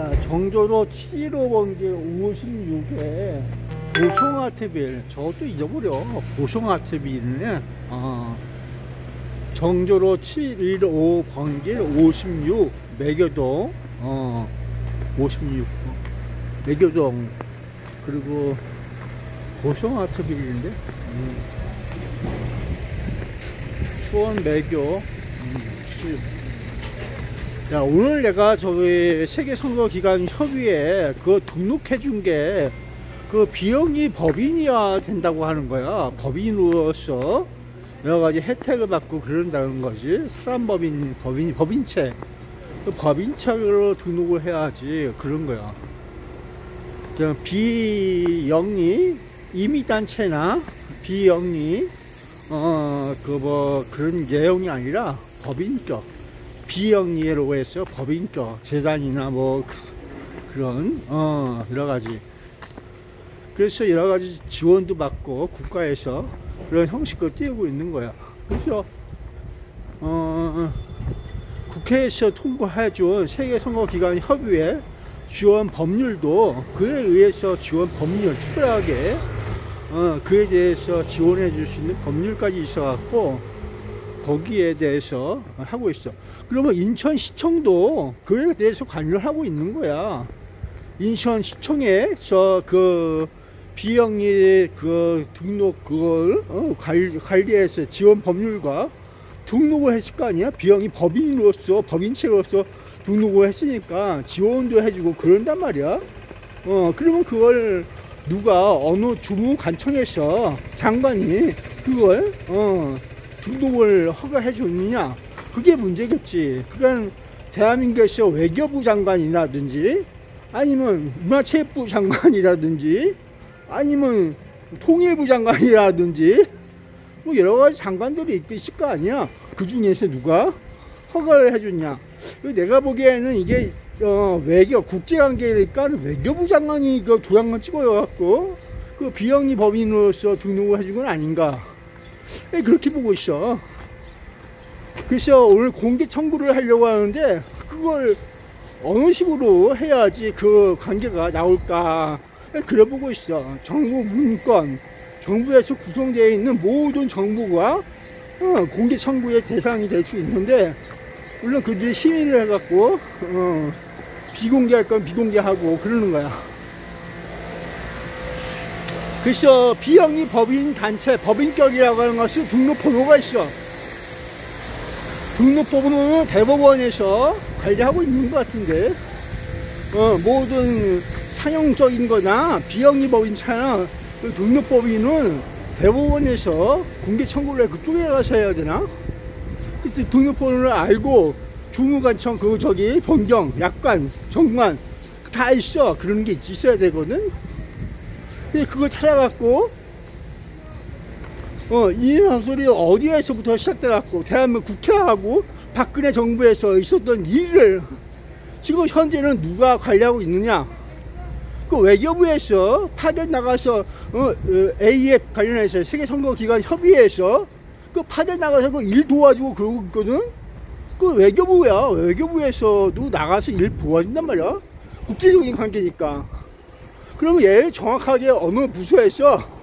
야, 정조로 715번기 56에 보송아트빌, 저것도 잊어버려. 보송아트빌이네. 정조로 715번길 56 매교동, 56 매교동. 그리고 보송아트빌인데 수원 매교. 야, 오늘 내가 저기 세계선거기관협의회 그 등록해준 게 그 비영리 법인이어야 된다고 하는 거야. 법인으로서 여러가지 혜택을 받고 그런다는 거지. 사람법인, 법인체. 그 법인체로 등록을 해야지. 그런 거야. 비영리 임의단체나 비영리 그런 내용이 아니라 법인격, 비영리로 해서 법인격 재단이나 뭐 그런 여러가지. 그래서 여러가지 지원도 받고 국가에서 그런 형식으로 띄우고 있는 거야. 그래서 국회에서 통과해준 세계선거기관협의회 지원 법률도 그에 의해서 지원 법률 특별하게 그에 대해서 지원해 줄 수 있는 법률까지 있어 갖고 거기에 대해서 하고 있어. 그러면 인천시청도 그에 대해서 관여를 하고 있는 거야. 인천시청에 그 비영리 그 등록 그걸 관리해서 지원 법률과 등록을 했을 거 아니야. 비영리 법인으로서 법인체로서 등록을 했으니까 지원도 해주고 그런단 말이야. 그러면 그걸 누가 어느 주무관청에서 장관이 그걸 등록을 허가해 줬느냐, 그게 문제겠지. 그건 대한민국에서 외교부 장관이라든지 아니면 문화체육부 장관이라든지 아니면 통일부 장관이라든지 뭐 여러가지 장관들이 있을 거 아니야. 그 중에서 누가 허가를 해줬냐. 내가 보기에는 이게 외교 국제관계니까 외교부 장관이 그 도장만 찍어갖고 그 비영리 법인으로서 등록을 해준 건 아닌가, 그렇게 보고 있어. 그래서 오늘 공개 청구를 하려고 하는데 그걸 어느 식으로 해야지 그 관계가 나올까, 그래 보고 있어. 정부 문건, 정부에서 구성되어 있는 모든 정보가 공개 청구의 대상이 될 수 있는데, 물론 그들이 심의를 해갖고 비공개할 건 비공개하고 그러는 거야. 그래서 비영리 법인 단체, 법인격이라고 하는 것은 등록번호가 있어. 등록번호는 대법원에서 관리하고 있는 것 같은데, 모든 상용적인 거나 비영리 법인차나 등록법인은 대법원에서 공개 청구를 해. 그쪽에 가서 해야 되나? 그래서 등록번호를 알고 주무관청 변경, 약관, 정관 다 있어. 그런 게 있어야 되거든. 근데 그걸 찾아갖고 이 소리 어디에서부터 시작돼갖고 대한민국 국회하고 박근혜 정부에서 있었던 일을 지금 현재는 누가 관리하고 있느냐. 그 외교부에서 파견 나가서 AF 관련해서 세계선거기관협의회에서 그 파견 나가서 그 일 도와주고 그러고 있거든. 그 외교부야. 외교부에서도 나가서 일 도와준단 말이야. 국제적인 관계니까. 그러면 얘 정확하게 어느 부서에서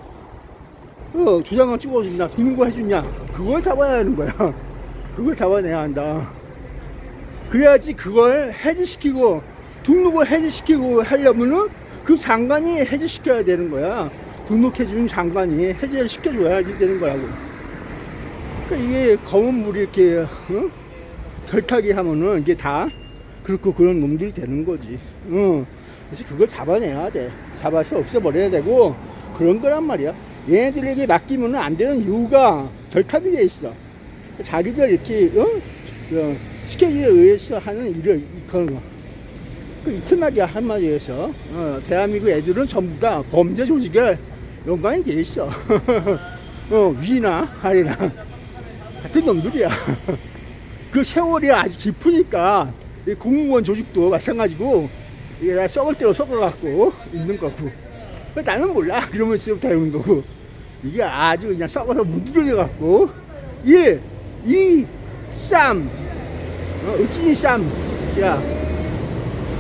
도장을 찍어준다, 등록을 해주냐, 그걸 잡아야 하는 거야. 그걸 잡아내야 한다. 그래야지 그걸 해지시키고 등록을 해지시키고 하려면은 그 장관이 해지시켜야 되는 거야. 등록해주는 장관이 해지를 시켜줘야지 되는 거라고. 그러니까 이게 검은 물이 이렇게 덜타기 하면은 이게 다 그렇고 그런 놈들이 되는 거지. 그래서 그걸 잡아내야 돼. 잡아서 없애버려야 되고 그런 거란 말이야. 얘네들에게 맡기면 안 되는 이유가 덜타게 돼 있어. 자기들 이렇게 스케줄에 의해서 하는 일을 그런 거. 그 이틀막이야. 한마디에서 대한민국 애들은 전부 다 범죄 조직에 연관이 돼 있어. 위나 아래나 같은 놈들이야. 그 세월이 아주 깊으니까 공무원 조직도 마찬가지고 이게 다 썩을 대로 썩어갖고 있는 거고. 나는 몰라. 그러면서 배우는 거고. 이게 아주 그냥 썩어서 문드러져갖고 1, 2, 3 어찌니 쌈. 야,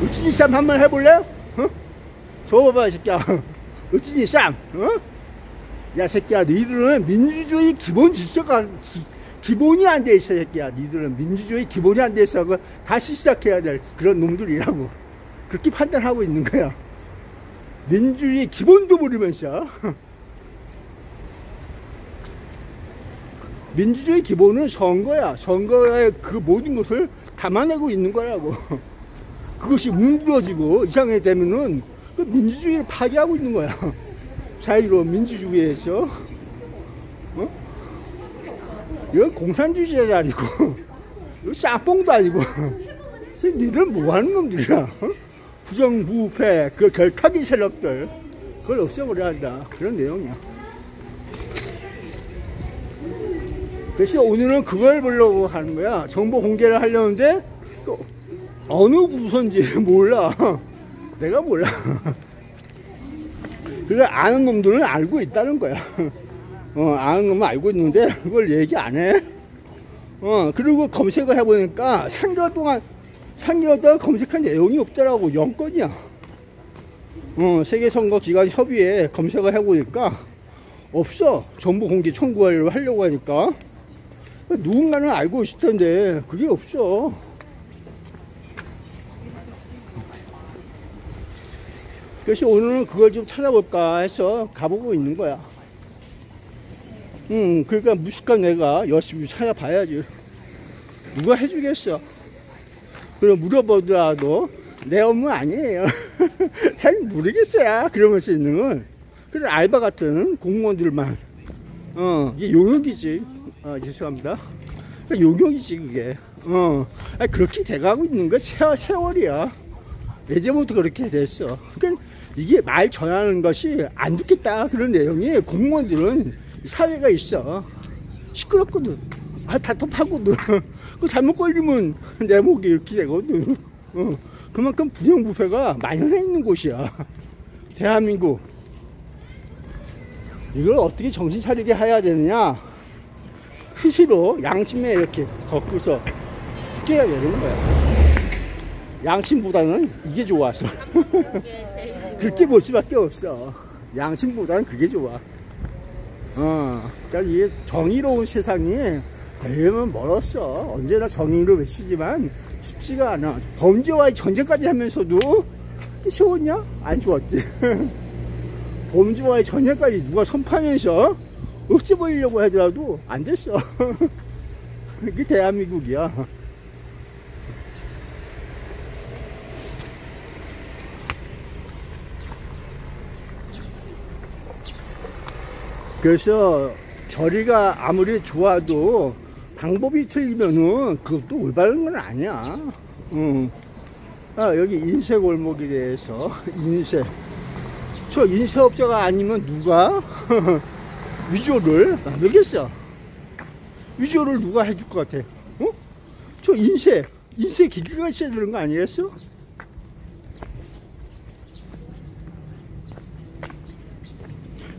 으찌니 쌈 한번 해볼래? 어? 저봐봐, 이 새끼야. 으찌니 쌈, 어? 야, 새끼야, 너희들은 민주주의 기본 질서가, 기본이 안 돼 있어, 새끼야. 너희들은 민주주의 기본이 안 돼 있어. 다시 시작해야 될 그런 놈들이라고. 그렇게 판단하고 있는 거야. 민주주의 기본도 모르면서. 민주주의 기본은 선거야. 선거의 그 모든 것을 담아내고 있는 거라고. 그것이 뭉뚱어지고 이상하게 되면은 그 민주주의를 파괴하고 있는 거야. 자유로운 민주주의에서. 어? 이건 공산주의자도 아니고, 이거 짬뽕도 아니고, 니들 뭐 하는 놈들이야? 어? 부정부패, 그 결탁이 세력들, 그걸 없애버려야 한다. 그런 내용이야. 그래서 오늘은 그걸 보려고 하는 거야. 정보 공개를 하려는데, 또, 어느 부서인지 몰라. 내가 몰라. 그래, 아는 놈들은 알고 있다는 거야. 아는 놈은 알고 있는데, 그걸 얘기 안 해. 그리고 검색을 해보니까, 3개월 동안 검색한 내용이 없더라고. 0건이야. 세계선거기관협의회 검색을 해보니까, 없어. 정보 공개 청구를 하려고 하니까. 누군가는 알고 있을 텐데, 그게 없어. 그래서 오늘은 그걸 좀 찾아볼까 해서 가보고 있는 거야. 그러니까 무식한 내가 열심히 찾아봐야지. 누가 해주겠어. 그럼 물어보더라도 내 업무 아니에요. 잘 모르겠어요. 그러면서 있는 건. 그래, 알바 같은 공무원들만. 이게 용역이지. 죄송합니다. 용역이지, 그게. 그렇게 돼가고 있는 거 세월이야. 예전부터 그렇게 됐어. 그러니까 이게 말 전하는 것이 안 듣겠다. 그런 내용이 공무원들은 사회가 있어. 시끄럽거든. 답답하거든. 그 잘못 걸리면 내 목이 이렇게 되거든. 그만큼 부정부패가 만연해 있는 곳이야. 대한민국. 이걸 어떻게 정신 차리게 해야 되느냐. 스스로 양심에 이렇게 걷고서 깨야 되는 거야. 양심보다는 이게 좋아서. 그렇게 볼 수밖에 없어. 양심보다는 그게 좋아. 그러니까 이게 정의로운 세상이 되려면 멀었어. 언제나 정의를 외치지만 쉽지가 않아. 범죄와의 전쟁까지 하면서도 쉬웠냐? 안 쉬웠지. 범죄와의 전쟁까지 누가 선포하면서 없애버리려고 하더라도 안 됐어. 이게 대한민국이야. 그래서 결의가 아무리 좋아도 방법이 틀리면은 그것도 올바른 건 아니야. 여기 인쇄골목에 대해서 인쇄. 저 인쇄업자가 아니면 누가 위조를 만들겠어? 위조를 누가 해줄 것 같아? 저 인쇄 기계가 있어야 되는 거 아니겠어?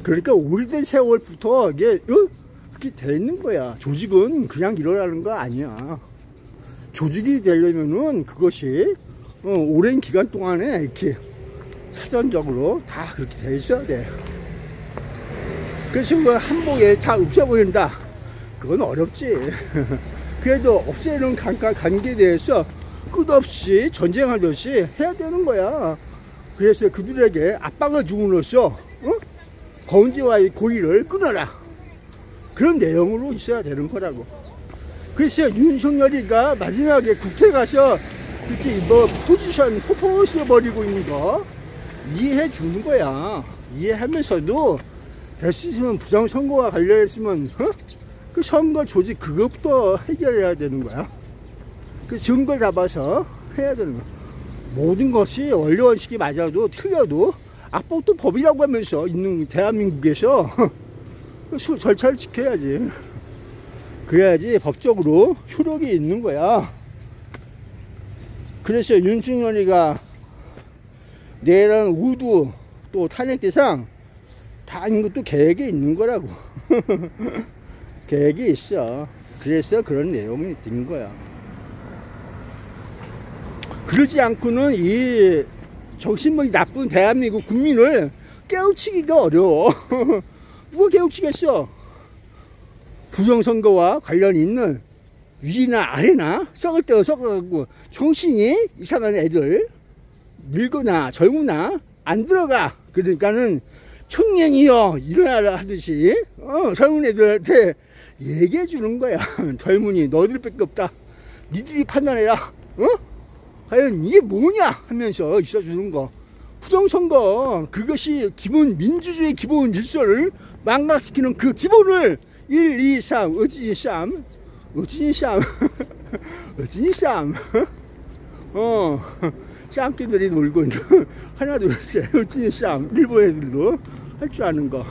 그러니까 오래된 세월부터 이게 그렇게 돼 있는 거야. 조직은 그냥 일어나는 거 아니야. 조직이 되려면은 그것이 오랜 기간 동안에 이렇게 사전적으로 다 그렇게 돼 있어야 돼. 그래서 그걸 한복에 다 없애버린다. 그건 어렵지. 그래도 없애는 관계에 대해서 끝없이 전쟁하듯이 해야 되는 거야. 그래서 그들에게 압박을 줌으로써 범죄와의 고리를 끊어라. 그런 내용으로 있어야 되는 거라고. 그래서 윤석열이가 마지막에 국회 가서 이렇게 포지션 포포스 버리고 있는 거 이해해 주는 거야. 이해하면서도 될 수 있으면 부정선거와 관련했으면 그 선거 조직 그것부터 해결해야 되는 거야. 그 증거 잡아서 해야 되는 거야. 모든 것이 원리원칙이 맞아도 틀려도 악법도 법이라고 하면서 있는 대한민국에서 절차를 지켜야지. 그래야지 법적으로 효력이 있는 거야. 그래서 윤석열이가 내란 우두 또 탄핵 대상 다 있는 것도 계획에 있는 거라고. 계획이 있어. 그래서 그런 내용이 있는 거야. 그러지 않고는 이 정신력이 나쁜 대한민국 국민을 깨우치기가 어려워. 누가 깨우치겠어? 부정선거와 관련 있는 위나 아래나 썩을 때가 썩어가고 정신이 이상한 애들, 늙거나 젊으나 안 들어가. 그러니까는 청년이여 일어나라 하듯이 젊은 애들한테 얘기해 주는 거야. 젊은이 너희들밖에 없다. 니들이 판단해라. 과연 이게 뭐냐 하면서 있어 주는 거. 부정선거, 그것이 기본 민주주의 기본 질서를 망각시키는 그 기본을 1, 2, 3 어진이 쌈 쌈끼들이 놀고 있는 하나 둘 셋 어진이 쌈. 일본 애들도 할 줄 아는 거.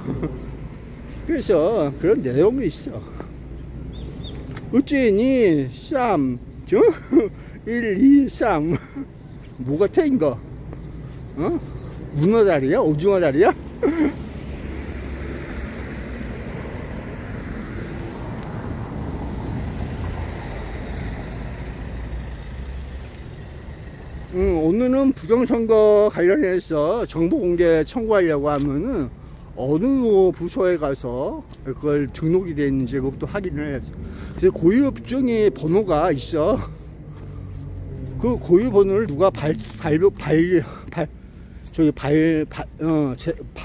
그래서 그런 내용이 있어. 어진이 쌈 1, 2, 3 뭐 같아 이거? 문어다리야? 오징어다리야? 오늘은 부정선거 관련해서 정보 공개 청구하려고 하면은 어느 부서에 가서 그걸 등록이 되어 있는지 그것도 확인을 해야지. 그래서 고유 법정의 번호가 있어. 그 고유 번호를 누가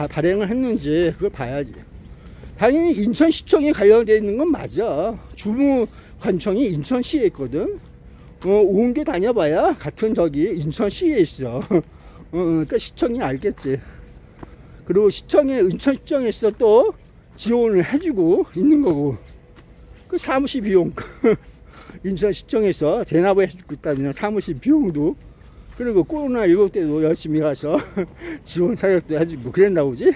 발행을 했는지 그걸 봐야지. 당연히 인천시청에 관련되어 있는 건 맞아. 주무관청이 인천시에 있거든. 온 게 다녀봐야 같은 저기 인천시에 있어. 그러니까 시청이 알겠지. 그리고 인천시청에서 또 지원을 해주고 있는 거고. 그 사무실 비용. 인천시청에서 대납을 해주고 있다는 사무실 비용도. 그리고 코로나19 때도 열심히 가서 지원 사역도 해주고 그랬나 보지.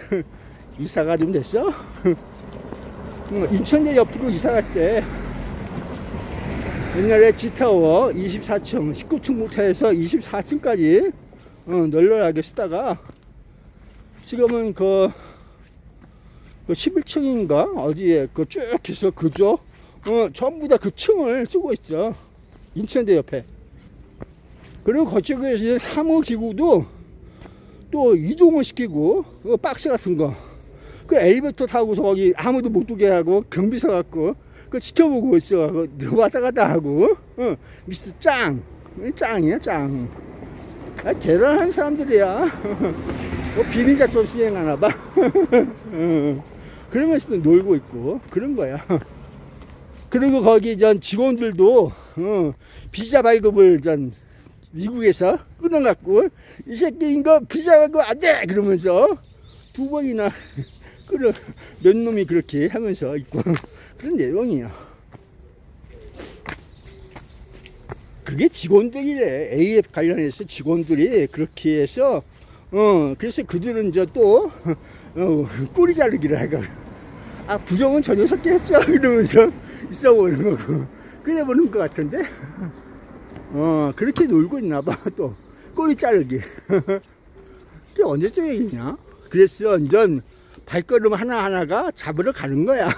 이사가 좀 됐어. 인천대 옆으로 이사 갔대. 옛날에 G타워 24층 19층부터 해서 24층까지 널널하게 쓰다가 지금은 그 11층인가 어디에 그 쭉 해서 그죠? 전부 다 그 층을 쓰고 있죠. 인천대 옆에. 그리고 그쪽에서 사무기구도 또 이동을 시키고 박스 같은 거 그 엘리베이터 타고서 거기 아무도 못 오게 하고 경비서 갖고 그 지켜보고 있어. 왔다 갔다 하고. 미스터 짱이야 짱. 대단한 사람들이야. 비밀작전 수행하나 봐. 그러면서도 놀고 있고 그런 거야. 그리고 거기 전 직원들도 비자 발급을 전 미국에서 끊어갖고 이 새끼 이거 비자 발급 안 돼 그러면서 2번이나 끊어 몇 놈이 그렇게 하면서 있고 그런 내용이야. 그게 직원들이래. AF 관련해서 직원들이 그렇게 해서 그래서 그들은 이제 또 꼬리 자르기를 하고 부정은 저 녀석이 했어 이러면서 있어 보는 거고 그래 보는 것 같은데 그렇게 놀고 있나 봐. 또 꼬리 자르기. 그게 언제쯤 얘기냐. 그래서 완전 발걸음 하나하나가 잡으러 가는 거야.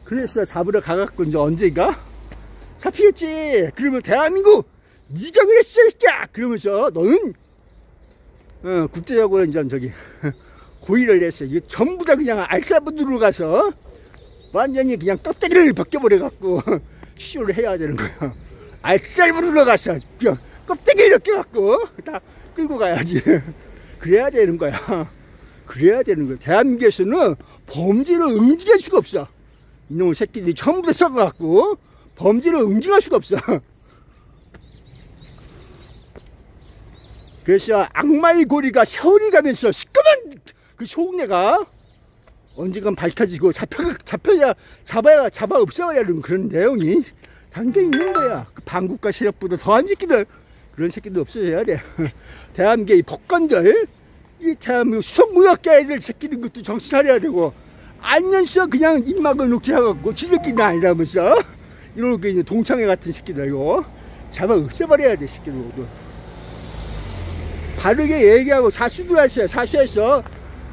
그래서 잡으러 가갖고 이제 언제가 잡히겠지. 그러면 대한민국 니가 그랬어 이 새끼야 그러면서 너는 국제적으로 이제 저기 고의를 했어. 이게 전부 다 그냥 알사부두로 가서 완전히 그냥 껍데기를 벗겨버려 갖고 시효를 해야 되는 거야. 알살부두로 가서 그냥 껍데기를 벗겨갖고 다 끌고 가야지. 그래야 되는 거야. 그래야 되는 거야. 대한민국에서는 범죄를 응징할 수가 없어. 이놈의 새끼들이 전부 다 썩어갖고 범죄를 응징할 수가 없어. 그래서 악마의 고리가 세월이 가면서 시꺼먼 그 속내가 언젠간 밝혀지고 잡아 없애버리는 그런 내용이 담겨 있는 거야. 그 반국가 세력보다 더한 새끼들, 그런 새끼들 없어져야 돼. 대한민국의 이 복권들, 이 대한민국 수성무역자 애들 새끼들 것도 정신 차려야 되고, 알면서 그냥 입막을 놓게 하고 지들끼리 아니라면서 이런 게 이제 동창회 같은 새끼들 이거 잡아 없애버려야 돼. 새끼들 모두 바르게 얘기하고 사수도 하세요. 사수해서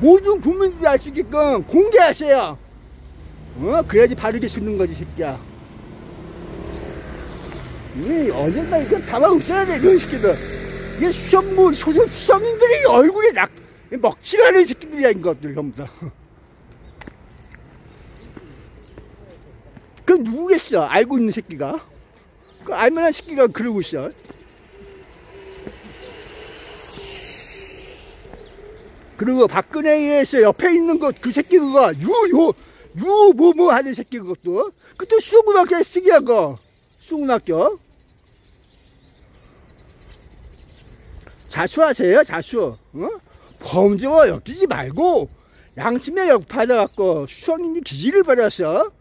모든 국민들이 알 수 있게끔 공개하세요. 그래야지 바르게 쓰는 거지 새끼야. 언젠가 이거 잡아 없애야 돼. 이런 새끼들 이게 수성인들이 얼굴에 먹칠하는 새끼들이야, 이것들 전부 다. 그 누구겠어? 알고 있는 새끼가? 그 알만한 새끼가 그러고 있어. 그리고 박근혜에 의해서 옆에 있는 것, 그 새끼 그거, 뭐 하는 새끼 그것도. 그것도 수고학교 쓰기야, 그거. 수고학교. 자수하세요, 자수. 어? 범죄와 엮이지 말고, 양심의 역 받아갖고, 수성인이 기지를 받았어.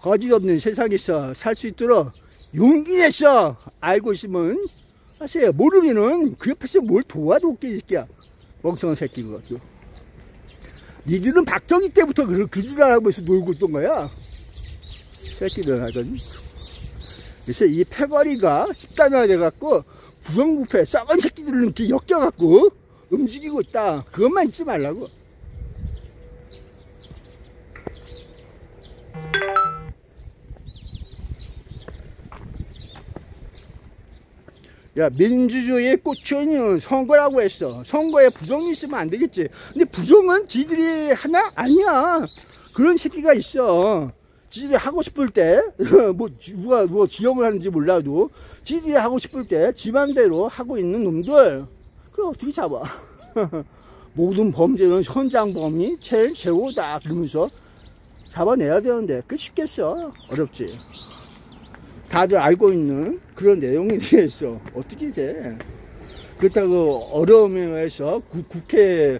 거짓 없는 세상에서 살 수 있도록 용기 내서 알고 있으면 하세요. 모르면은 그 옆에서 뭘 도와도 웃겨, 이 새끼야. 멍청한 새끼 그것도. 니들은 박정희 때부터 그 줄 알고 해서 놀고 있던 거야. 새끼들 하더니. 그래서 이 패거리가 집단화 돼갖고 부정부패 썩은 새끼들은 이렇게 엮여갖고 움직이고 있다. 그것만 잊지 말라고. 야, 민주주의의 꽃은 선거라고 했어. 선거에 부정이 있으면 안 되겠지. 근데 부정은 지들이 하나? 아니야. 그런 새끼가 있어. 지들이 하고 싶을 때, 누가 지형을 하는지 몰라도, 지들이 하고 싶을 때, 지맘대로 하고 있는 놈들, 그걸 어떻게 잡아? 모든 범죄는 현장범이 제일 최고다. 그러면서 잡아내야 되는데, 그게 쉽겠어? 어렵지. 다들 알고 있는 그런 내용에 대해서 어떻게 돼? 그렇다고 어려움에 의해서 국회에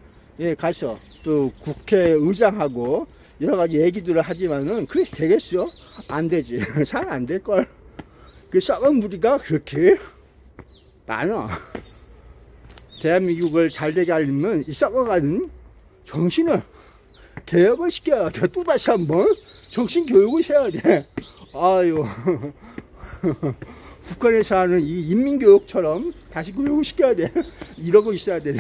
가서 또 국회의장하고 여러 가지 얘기들을 하지만은 그게 되겠어? 안 되지. 잘 안 될걸. 그 썩은 무리가 그렇게 많아. 대한민국을 잘되게 하려면 이 썩어가는 정신을 개혁을 시켜야 돼. 또다시 한번 정신교육을 해야 돼. 아유. 북한에서 하는 이 인민교육처럼 다시 교육을 시켜야 돼. 이러고 있어야 돼.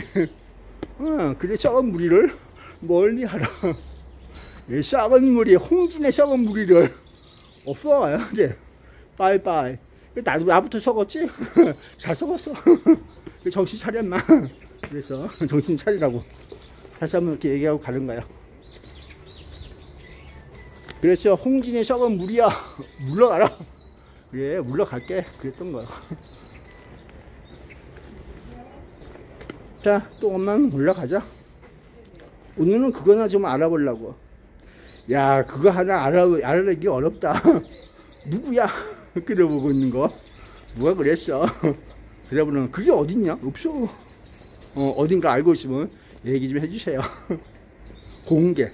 그래 썩은 무리를 멀리 하라. 이 썩은 무리, 홍진의 썩은 무리를 없어야 돼. 빠이빠이. 나부터 썩었지? 잘 썩었어. 정신 차려 인마. 그래서 정신 차리라고 다시 한번 이렇게 얘기하고 가는 거야. 그래서 홍진의 썩은 무리야, 물러가라. 그래, 물러갈게. 그랬던 거야. 자, 또 엄마는 올라가자. 오늘은 그거나 좀 알아보려고. 야, 그거 하나 알아내기 어렵다. 누구야? 그려보고 있는 거. 누가 그랬어? 그래보면 그게 어딨냐? 없어. 어딘가 알고 있으면 얘기 좀 해주세요. 공개.